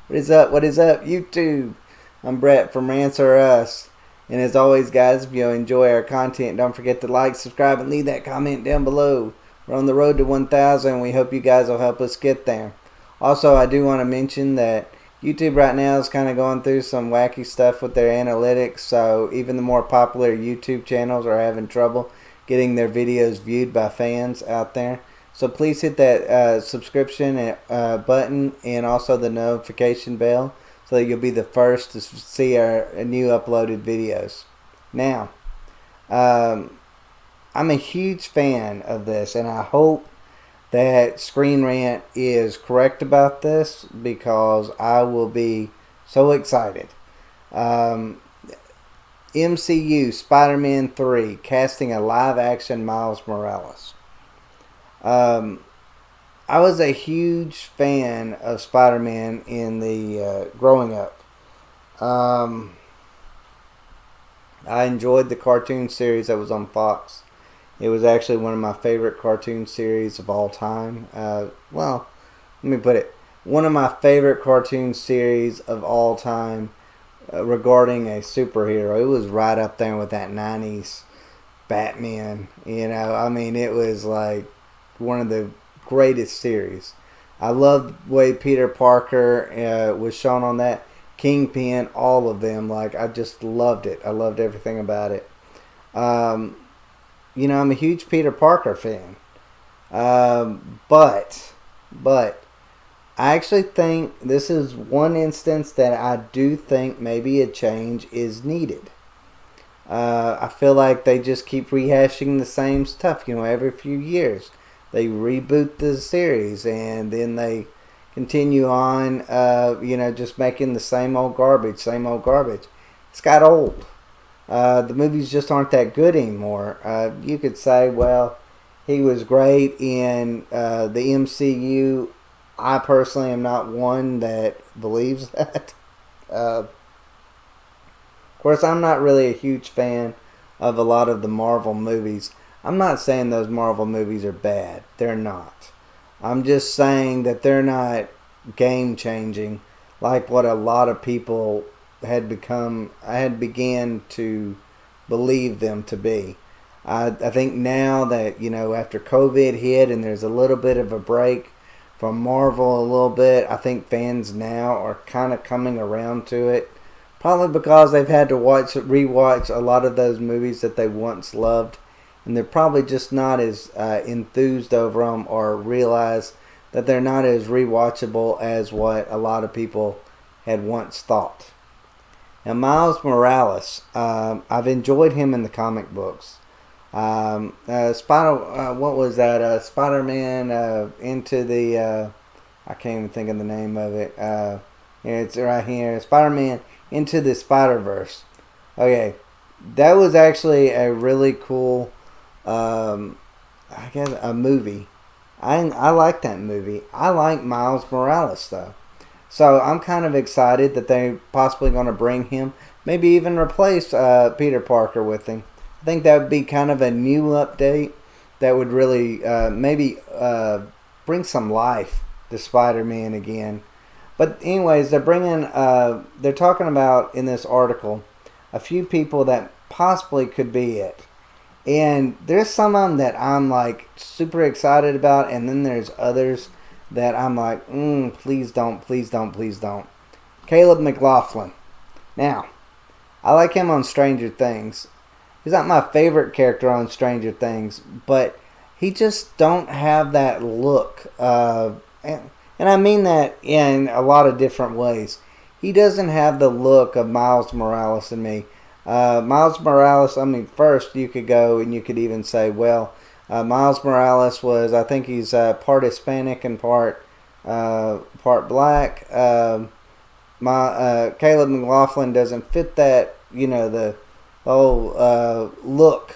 What is up? What is up, YouTube? I'm Brett from Rants or Us. And as always, guys, if you enjoy our content, don't forget to like, subscribe, and leave that comment down below. We're on the road to 1,000, and we hope you guys will help us get there. Also, I do want to mention that YouTube right now is kind of going through some wacky stuff with their analytics, so even the more popular YouTube channels are having trouble getting their videos viewed by fans out there. So please hit that subscription button and also the notification bell so that you'll be the first to see our new uploaded videos. Now, I'm a huge fan of this, and I hope that Screen Rant is correct about this because I will be so excited. MCU Spider-Man 3 casting a live-action Miles Morales. I was a huge fan of Spider-Man in the growing up. I enjoyed the cartoon series that was on Fox. It was actually one of my favorite cartoon series of all time. Well, let me put it. One of my favorite cartoon series of all time regarding a superhero. It was right up there with that 90s Batman. You know, I mean, it was like one of the greatest series. I loved the way Peter Parker was shown on that. Kingpin, all of them. Like, I just loved it. I loved everything about it. You know, I'm a huge Peter Parker fan. But I actually think this is one instance that I do think maybe a change is needed. I feel like they just keep rehashing the same stuff, you know, every few years. They reboot the series and then they continue on, you know, just making the same old garbage, same old garbage. It's got old. The movies just aren't that good anymore. You could say, well, he was great in the MCU. I personally am not one that believes that. Of course, I'm not really a huge fan of a lot of the Marvel movies. I'm not saying those Marvel movies are bad. They're not. I'm just saying that they're not game-changing like what a lot of people had began to believe them to be. I think now that, you know, after COVID hit and there's a little bit of a break from Marvel a little bit, I think fans now are kind of coming around to it. Probably because they've had to rewatch a lot of those movies that they once loved. And they're probably just not as enthused over them or realize that they're not as rewatchable as what a lot of people had once thought. Now, Miles Morales, I've enjoyed him in the comic books. What was that? Spider-Man Into the... I can't even think of the name of it. It's right here. Spider-Man Into the Spider-Verse. Okay, that was actually a really cool... I guess a movie. I like that movie. I like Miles Morales though, so I'm kind of excited that they're possibly going to bring him, maybe even replace Peter Parker with him. I think that would be kind of a new update that would really maybe bring some life to Spider-Man again. But anyways, they're talking about in this article a few people that possibly could be it. And there's some of them that I'm like super excited about, and then there's others that I'm like, please don't, please don't, please don't. Caleb McLaughlin. Now, I like him on Stranger Things. He's not my favorite character on Stranger Things, but he just don't have that look. And I mean that in a lot of different ways. He doesn't have the look of Miles Morales in me. Miles Morales, I mean, first you could go and you could even say, well, Miles Morales was, I think he's part Hispanic and part black. Caleb McLaughlin doesn't fit that, you know, the whole look.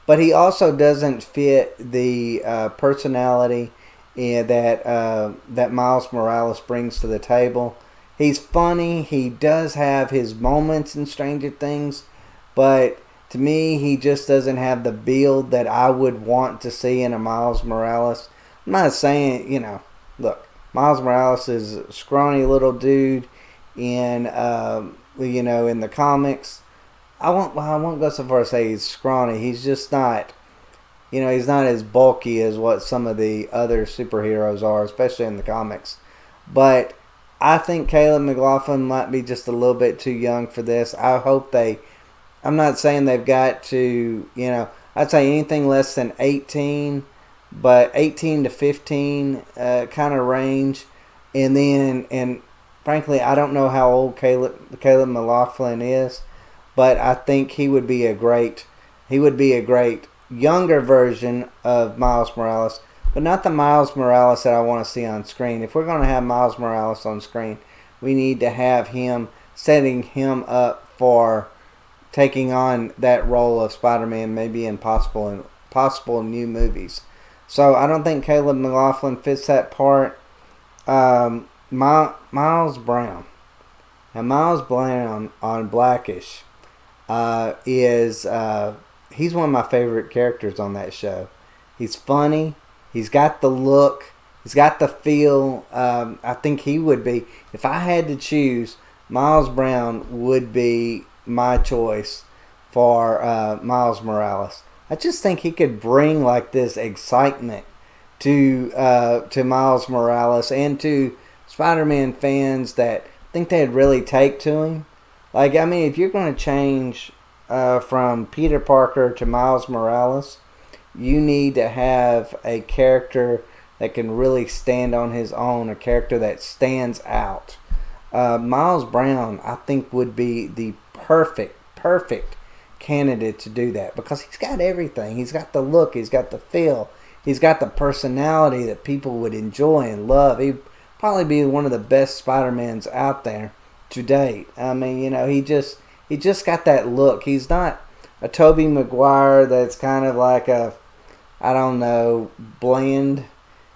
But he also doesn't fit the personality that Miles Morales brings to the table. He's funny. He does have his moments in Stranger Things, but to me, he just doesn't have the build that I would want to see in a Miles Morales. I'm not saying, you know, look, Miles Morales is a scrawny little dude in in the comics. I won't go so far as say he's scrawny. He's just not. He's not as bulky as what some of the other superheroes are, especially in the comics. But I think Caleb McLaughlin might be just a little bit too young for this. I hope I'm not saying they've got to, I'd say anything less than 18, but 18 to 15 kind of range. And frankly, I don't know how old Caleb McLaughlin is, but I think he would be a great younger version of Miles Morales, but not the Miles Morales that I want to see on screen. If we're going to have Miles Morales on screen, we need to have him setting him up for taking on that role of Spider-Man, maybe in possible new movies. So I don't think Caleb McLaughlin fits that part. Miles Brown. Now Miles Brown on Blackish is he's one of my favorite characters on that show. He's funny. He's got the look. He's got the feel. I think he would be, if I had to choose, Miles Brown would be my choice for Miles Morales. I just think he could bring like this excitement to Miles Morales and to Spider-Man fans that think they'd really take to him. Like, I mean, if you're going to change from Peter Parker to Miles Morales, you need to have a character that can really stand on his own, a character that stands out. Miles Brown, I think, would be the perfect candidate to do that because he's got everything. He's got the look, he's got the feel, he's got the personality that people would enjoy and love. He'd probably be one of the best Spider-Mans out there to date. I mean, he just got that look. He's not a Tobey Maguire that's kind of like a, I don't know, bland.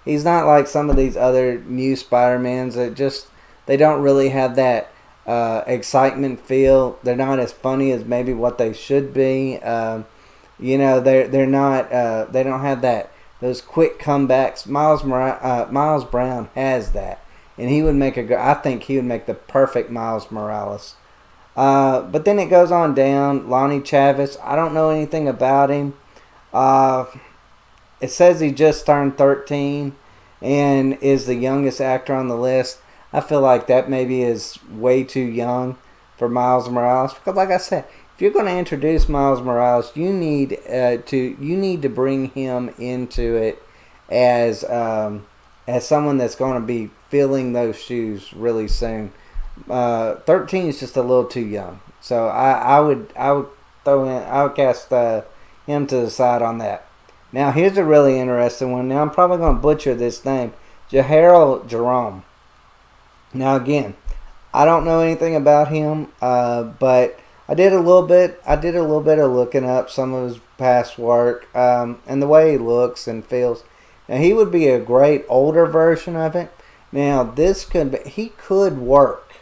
He's not like some of these other new Spider-Mans that just, they don't really have that excitement feel. They're not as funny as maybe what they should be. They're not. They don't have those quick comebacks. Miles Brown has that, and he would make I think he would make the perfect Miles Morales. But then it goes on down. Lonnie Chavis. I don't know anything about him. It says he just turned 13 and is the youngest actor on the list. I feel like that maybe is way too young for Miles Morales because, like I said, if you're going to introduce Miles Morales, you need to bring him into it as someone that's going to be filling those shoes really soon. 13 is just a little too young, so I would cast him to the side on that. Now here's a really interesting one. Now I'm probably going to butcher this name, Jerome. Now again, I don't know anything about him, but I did a little bit of looking up some of his past work and the way he looks and feels. Now he would be a great older version of it. Now he could work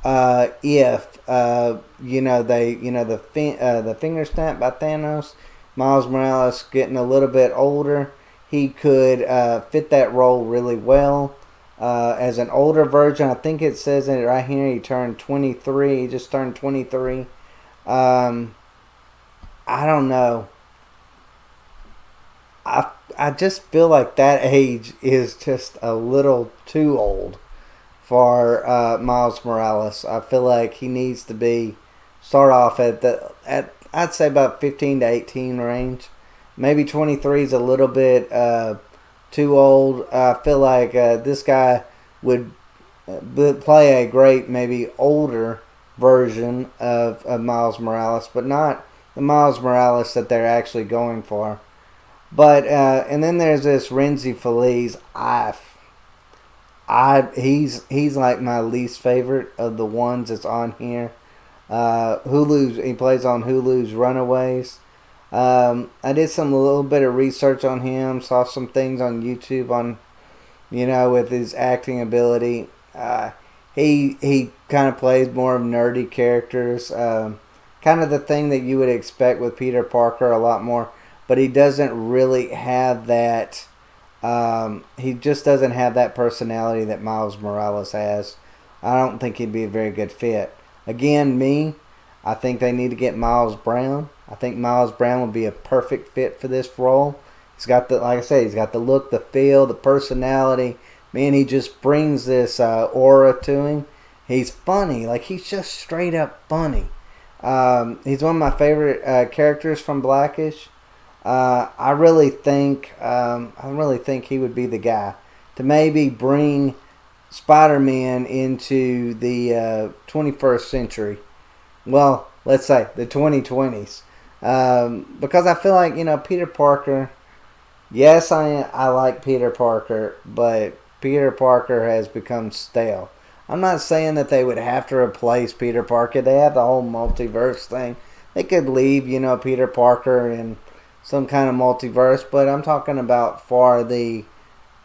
if the finger snap by Thanos. Miles Morales getting a little bit older, he could fit that role really well. As an older version, I think it says it right here, he turned 23. He just turned 23. I don't know. I just feel like that age is just a little too old for Miles Morales. I feel like he needs to start off at I'd say about 15 to 18 range. Maybe 23 is a little bit too old. I feel like this guy would play a great, maybe older version of Miles Morales, but not the Miles Morales that they're actually going for. But and then there's this Renzi Feliz. He's like my least favorite of the ones that's on here. He plays on Hulu's Runaways. I did a little bit of research on him, saw some things on YouTube on, with his acting ability. He kind of plays more of nerdy characters, kind of the thing that you would expect with Peter Parker a lot more, but he doesn't really have that He just doesn't have that personality that Miles Morales has. I don't think he'd be a very good fit. Again, I think they need to get Miles Brown. I think Miles Brown would be a perfect fit for this role. He's got the, like I said, he's got the look, the feel, the personality. Man, he just brings this aura to him. He's funny, like he's just straight up funny. He's one of my favorite characters from Blackish. I really think he would be the guy to maybe bring Spider-Man into the 21st century. Well, let's say the 2020s, because I feel like Peter Parker. Yes, I like Peter Parker, but Peter Parker has become stale. I'm not saying that they would have to replace Peter Parker. They have the whole multiverse thing. They could leave, Peter Parker in some kind of multiverse, but I'm talking about for the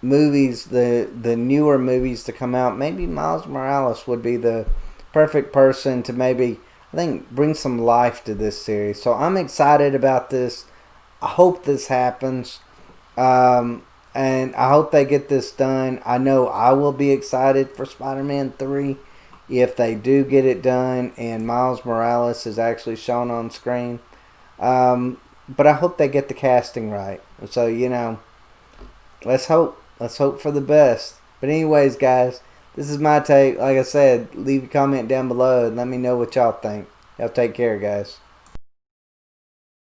movies, the newer movies to come out. Maybe Miles Morales would be the perfect person to maybe, I think, bring some life to this series. So I'm excited about this. I hope this happens. And I hope they get this done. I know I will be excited for Spider-Man 3 if they do get it done and Miles Morales is actually shown on screen. But I hope they get the casting right. So, let's hope. Let's hope for the best. But anyways, guys, this is my take. Like I said, leave a comment down below and let me know what y'all think. Y'all take care, guys.